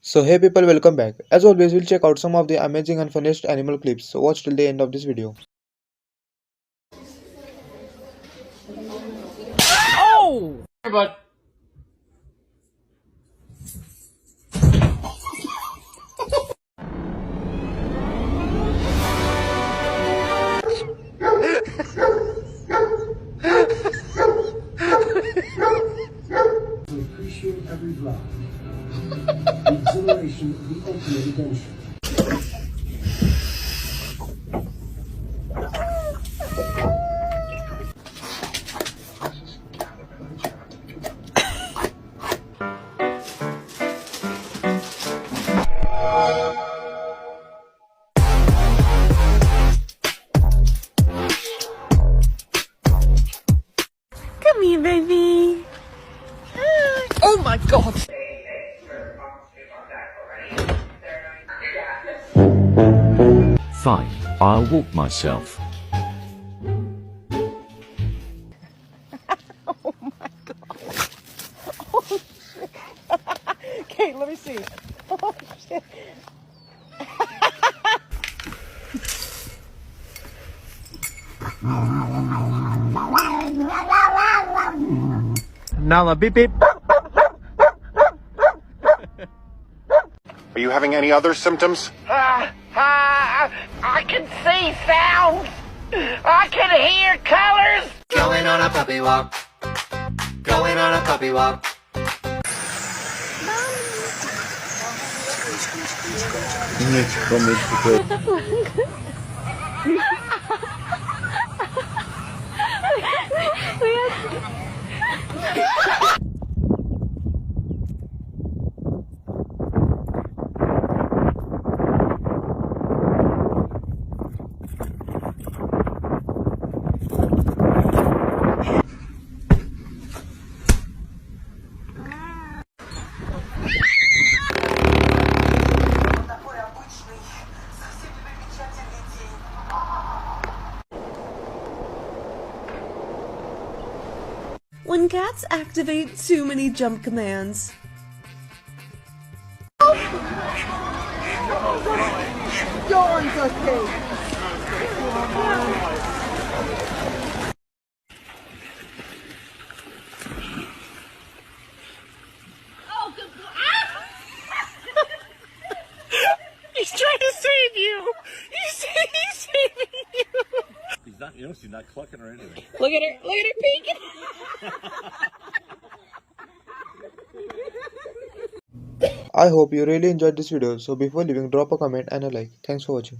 So hey people, welcome back. As always, we'll check out some of the amazing and funniest animal clips. So watch till the end of this video. But appreciate every drop. The exhilaration of the ultimate adventure. Come here, baby. Oh my god. Fine, I'll walk myself. Oh my god. Oh shit. Okay, let me see. Oh shit. Nala, beep beep. Are you having any other symptoms? I can see sounds. I can hear colors. Going on a puppy walk. Going on a puppy walk. When cats activate too many jump commands. He's trying to save you. He's saving you. He's not, she's not clucking or anything. Look at her. Look at her peeking. I hope you really enjoyed this video. So before leaving, drop a comment and a like. Thanks for watching.